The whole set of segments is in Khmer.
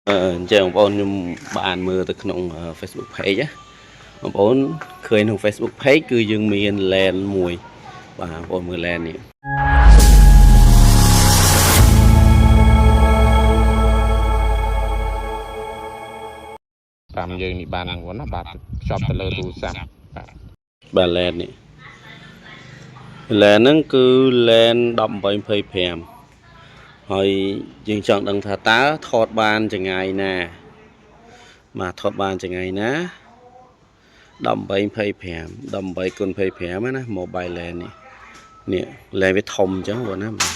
Chào ông ôn nhưng bạn mưa từក្នុង Facebook page á ông ôn khơiក្នុង Facebook page គឺយើងមាន LAN មួយបាទបងប្អូនមើល LAN នេះតាមយើងនេះបានហ្នឹងណាបាទខ្ចប់ទៅលើទូរស័ព្ទបាទ LAN នេះ LAN ហ្នឹងគឺ LAN 1825ហើយយើងចង់ដឹងថាតើថតបានចង្ងាយណាបាទថតបានចង្ងាយណា1825 18គុណ25ណា Mobile LAN នេះ LAN វាធំអញ្ចឹងបងណាបាទ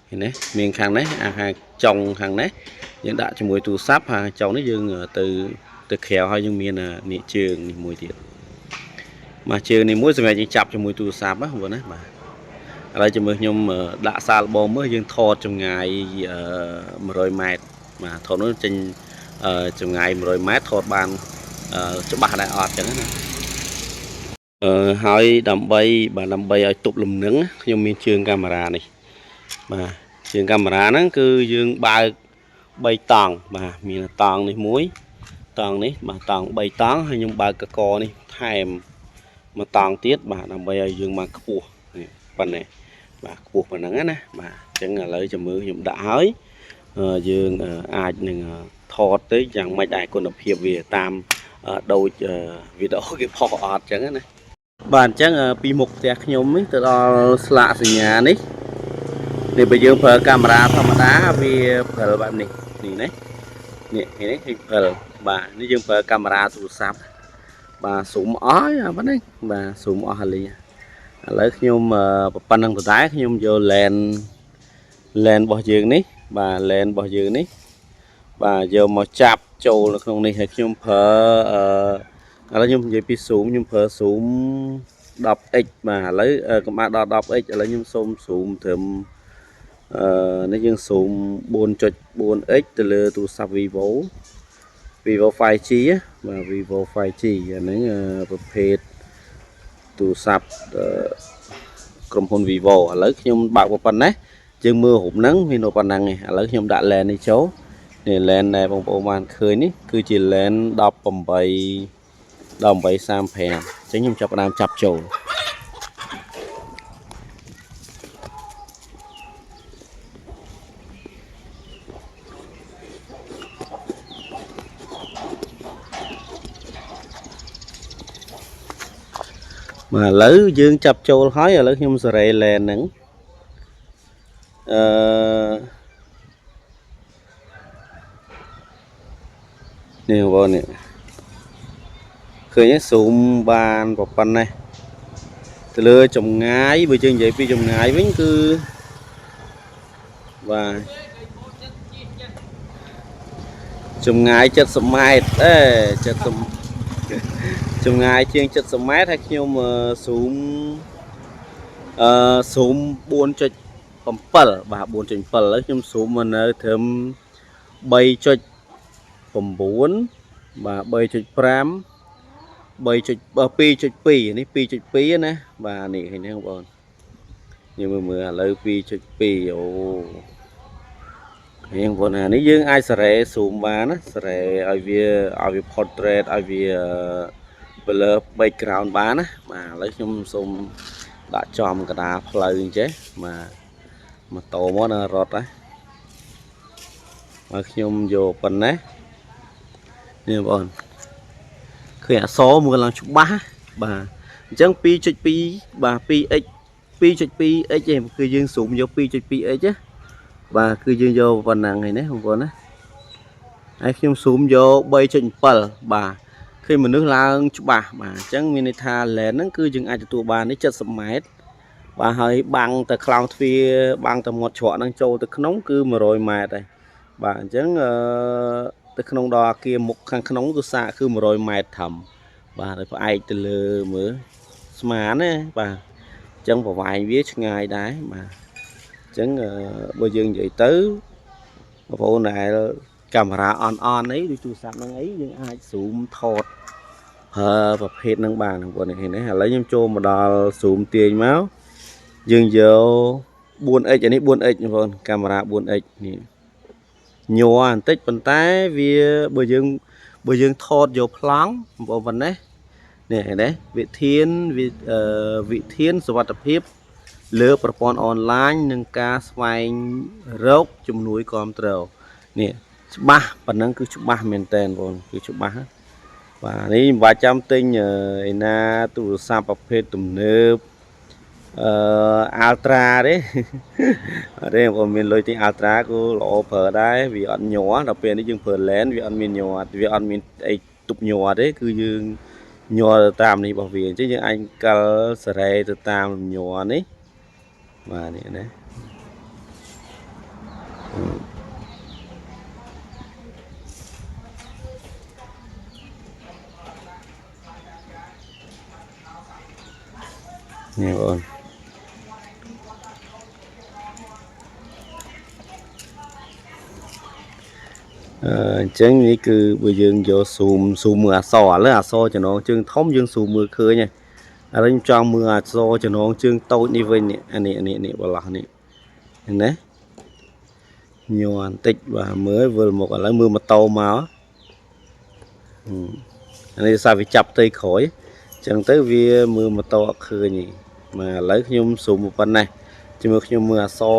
ឃើញទេមានខាងនេះខាងចុងខាងនេះយើងដាក់ជាមួយទូរស័ព្ទខាងចុងនេះយើងទៅក្រៅហើយយើងមាននេះជើងនេះមួយទៀតមកជើងនេះមួយសម្រាប់យើងចាប់ជាមួយទូរស័ព្ទណាបងណាបាទឥឡូវចាំមើលខ្ញុំដាក់សាលបងមើលយើងថតចម្ងាយ100ម៉ែត្របាទថតនោះចេញចម្ងាយ100ម៉ែត្រថតបានច្បាស់ដែរអត់ចឹងណាហើយដើម្បីឲ្យទប់លំនឹងខ្ញុំមានជើងកាមេរ៉ានេះបាទជើងកាមេរ៉ាហ្នឹងគឺយើងបើក3តង់បាទមានតង់នេះមួយតង់នេះបាទតង់3តង់ហើយខ្ញុំបើកកកនេះថែមមួយតង់ទៀតបាទដើម្បីឲ្យយើងមកខ្ពស់នេះប៉ុណ្ណេះបាទខ្ពស់ប៉ុណ្ណឹងណាបាទអញ្ចឹងឥឡូវចាំមើលខ្ញុំដាក់ហើយយើងអាចនឹងថតទៅយ៉ាងម៉េចដែរគុណភាពវាតាមដូចវីដេអូគេផុសអត់អញ្ចឹងណាបាទអញ្ចឹងពីមុខផ្ទះខ្ញុំនេះទៅដល់ស្លាកសញ្ញានេះនេះបើយើងប្រើកាមេរ៉ាធម្មតាវាព្រិលបែបនេះនេះណានេះឃើញទេព្រិលបាទនេះយើងប្រើកាមេរ៉ាទូរស័ព្ទបាទស៊ូមអស់ហើយបាទនេះបាទស៊ូមអស់ហើយឥឡូវខ្ញុំប៉ុណ្្នឹងដដែលខ្ញុំយក LAN របស់យើងនេះបាទ LAN របស់យើងនេះបាទយកមកចាប់ចូលនៅក្នុងនេះហើយខ្ញុំប្រើឥឡូវខ្ញុំនិយាយពី zoom ខ្ញុំប្រើ zoom 10x បាទឥឡូវកុំអាដល់ 10x ឥឡូវខ្ញុំសូម zoom ត្រឹមនេះយើង zoom 4.4x ទៅលើទូរស័ព្ទ Vivo 5G បាទ Vivo 5G អាហ្នឹងប្រភេទទូរស័ព្ទក្រុមហ៊ុន Vivo ឥឡូវខ្ញុំបើកប៉ុណ្ណេះយើងមើលរូបហ្នឹងមានប៉ុណ្ណឹងឯងឥឡូវខ្ញុំដាក់ LAN នេះចូលនេះ LAN ដែលបងប្អូនបានឃើញនេះគឺជា LAN 1835អញ្ចឹងខ្ញុំចាប់ផ្ដើមចាប់ចូលបាទឥឡូវយើងចាប់ចូលហើយឥឡូវខ្ញុំសេរី LAN ហ្នឹងនេះបងនេះឃើញស៊ូមបានប៉ុណ្ណេះទៅលើចម្ងាយបើយើងនិយាយពីចម្ងាយវិញគឺបាទចម្ងាយ70ម៉ែត្រ70ចម្ងាយជាង70ម៉ែត្រហើយខ្ញុំស៊ូម4.7 បាទ 4.7 ឥឡូវខ្ញុំស៊ូមមកនៅត្រឹម3.9 បាទ 3.5 2.2 នេះ 2.2 ណាបាទនេះឃើញទេបងប្អូនយើងមើលឥឡូវ 2.2 អូហ្នឹងបងណានេះយើងអាចសេរី zoom បានណាសេរីឲ្យវា portrait ឲ្យវា blur background បានណាបាទឥឡូវខ្ញុំសូមដាក់ចំកណ្ដាលផ្លូវអញ្ចេះបាទម៉ូតូមកនៅរត់ហើយហើយខ្ញុំយកប៉ុណ្ណេះនេះបងប្អូនឃើញអក្សរមើលឡើងច្បាស់បាទអញ្ចឹង 2.2 បាទ 2x 2.2x ឯងគឺយើង zoom យក 2.2x ណាបាទគឺយើងយកប៉ុណ្ណឹងហើយណាបងប្អូនណាហើយខ្ញុំ zoom យក 3.7 បាទឃើញមនុស្សឡើងច្បាស់បាទអញ្ចឹងមានន័យថា LAN ហ្នឹងគឺយើងអាចទទួលបាននេះ70ម៉ែត្របាទហើយបាំងទៅខ្លោងទ្វារបាំងទៅមាត់ច្រកហ្នឹងចូលទៅក្នុងគឺ100ម៉ែត្រហើយបាទអញ្ចឹងទៅក្នុងដល់អាគារមុខខាងក្នុងគឺសាកគឺ100ម៉ែត្រធំបាទហើយផ្អែកទៅលើមើលស្មានណាបាទអញ្ចឹងប្រវែងវាឆ្ងាយដែរបាទអញ្ចឹងបើយើងនិយាយទៅបងប្អូនដែលកាមេរ៉ាអនអីដូចទូរស័ព្ទហ្នឹងអីយើងអាច zoom ថតប្រើប្រភេទហ្នឹងបានបងប្អូនឃើញទេឥឡូវខ្ញុំចូលមកដល់ zoom ទាញមកយើងយក 4x អានេះ 4x បងប្អូនកាមេរ៉ា 4x នេះ nhòa tích bàn tay vì bởi dương thọt vô plong bộ vấn đấy nè đấy vị thiên sự vật tập hiệp lỡประปอนonline នឹងការស្វែងរកជំនួយគ្រប់គ្រងនេះច្បាស់ប៉ុណ្ណឹងគឺច្បាស់មែនតើបងគឺច្បាស់បាទនេះមិនបាច់ចាំទិញឯណាទូរស័ព្ទប្រភេទទំនើបUltra ទេអត់ទេបងមានលុយទិញ Ultra ក៏ល្អប្រើដែរវាអត់ញ័រដល់ពេលនេះយើងប្រើ lens វាអត់មានញ័រវាអត់មានអីទប់ញ័រទេគឺយើងញ័រទៅតាមនេះរបស់វាអញ្ចឹងយើងអាចកាល់សេរីទៅតាមញ័រនេះបាទនេះណានេះបងអញ្ចឹងនេះគឺបើយើងយកស៊ូមមើលអក្សរឥឡូវអក្សរចំណងជើងធំយើងស៊ូមមើលឃើញហើយឥឡូវខ្ញុំចង់មើលអក្សរចំណងជើងតូចនេះវិញនេះអានេះបលោះនេះឃើញទេញ័របន្តិចបាទមើលវិលមកឥឡូវមើលម៉ូតូមកអានេះសារវាចាប់ផ្ទៃក្រោយអញ្ចឹងទៅវាមើលម៉ូតូអត់ឃើញទេបាទឥឡូវខ្ញុំស៊ូមប៉ុណ្ណេះជាមួយខ្ញុំមើលអក្សរ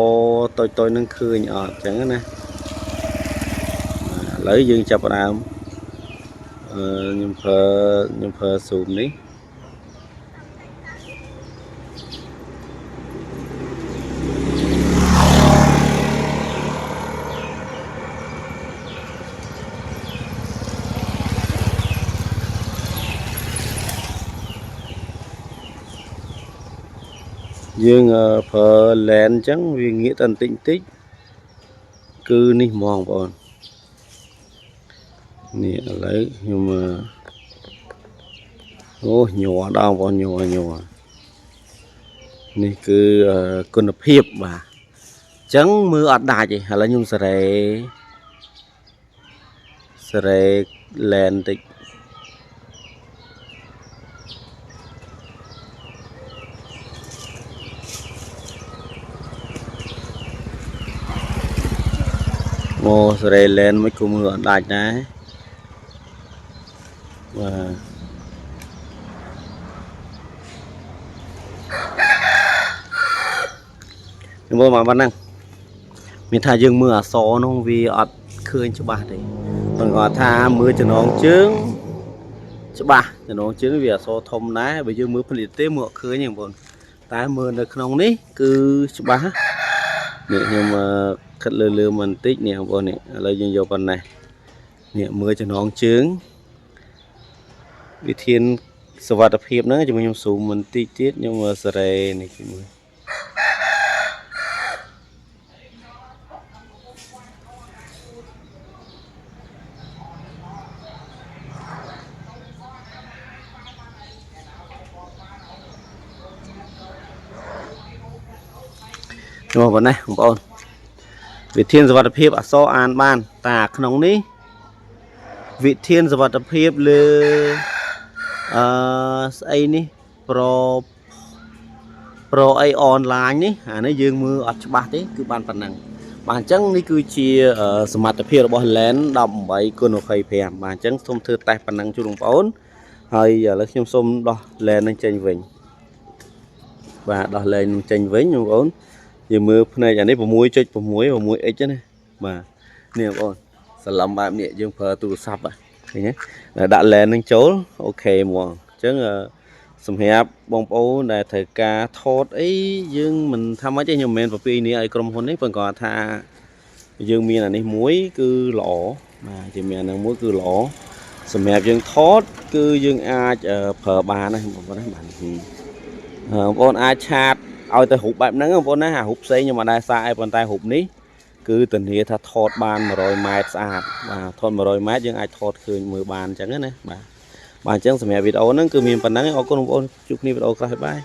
តូចនឹងឃើញអត់អញ្ចឹងណាឥឡូវយើងចាប់ផ្ដើមខ្ញុំប្រើស៊ូមនេះយើងប្រើ lens អញ្ចឹងវាងាកតែបន្តិចគឺនេះហ្មងបងនេះឥឡូវខ្ញុំអូញ័រដល់បងញ័រនេះគឺគុណភាពបាទអញ្ចឹងមើលអត់ដាច់ទេឥឡូវខ្ញុំសេរី lens តិចអូសេរី lens មិនគុំមើលអត់ដាច់ដែរបាទខ្ញុំមើលមកប៉ុណ្ណឹងមានថាយើងមើលអក្សរនោះវាអត់ឃើញច្បាស់ទេបងគាត់ថាមើលចំណងជើងច្បាស់ចំណងជើងវាអក្សរធំដែរបើយើងមើលផ្លិតទេមើលអត់ឃើញទេបងតែមើលនៅក្នុងនេះគឺច្បាស់នេះខ្ញុំគិតលើបន្តិចនេះបងប្អូននេះឥឡូវយើងយកប៉ុណ្ណេះនេះមើលចំណងជើងវិធានសុវត្ថិភាពហ្នឹងជាមួយខ្ញុំស៊ូមបន្តិចទៀតខ្ញុំសេរីនេះជាមួយមកប៉ុណ្ណេះបងប្អូនវិធានសុវត្ថិភាពអក្សរអានបានតែក្នុងនេះវិធានសុវត្ថិភាពលើស្អីនេះប្រូអីអនឡាញនេះអានេះយើងមើលអត់ច្បាស់ទេគឺបានប៉ុណ្ណឹងបាទអញ្ចឹងនេះគឺជាសមត្ថភាពរបស់ lens 18x25 បាទអញ្ចឹងសូមធ្វើតេស្តប៉ុណ្ណឹងជូនបងប្អូនហើយឥឡូវខ្ញុំសូមដោះ lens នឹងចេញវិញបាទដោះ lens នឹងចេញវិញបងប្អូនយើងមើលភ្នែកអានេះ 6.6x ណាបាទនេះបងប្អូនសន្លឹមបែបនេះយើងប្រើទូរស័ព្ទឃើញទេដាក់ lens នឹងចូលអូខេហ្មងអញ្ចឹងសម្រាប់បងប្អូនដែលត្រូវការថតអីយើងមិនថាម៉េចទេខ្ញុំមិនមែនប្រពីនេះឲ្យក្រុមហ៊ុននេះប៉ុន្តែគាត់ថាយើងមានអានេះមួយគឺល្អបាទជាមានអានឹងមួយគឺល្អសម្រាប់យើងថតគឺយើងអាចប្រើបានណាបងប្អូនណាបាទបងប្អូនអាចឆាតឲ្យទៅរូបបែបហ្នឹងបងប្អូនណាអារូបផ្សេងខ្ញុំមិនដែរសាកឯប៉ុន្តែរូបនេះគឺធានាថាថតបាន100ម៉ែត្រស្អាតបាទថត100ម៉ែត្រយើងអាចថតឃើញមើលបានអញ្ចឹងណាបាទអញ្ចឹងសម្រាប់វីដេអូហ្នឹងគឺមានប៉ុណ្ណឹងអរគុណបងប្អូនជួបគ្នាវីដេអូក្រោយបាយ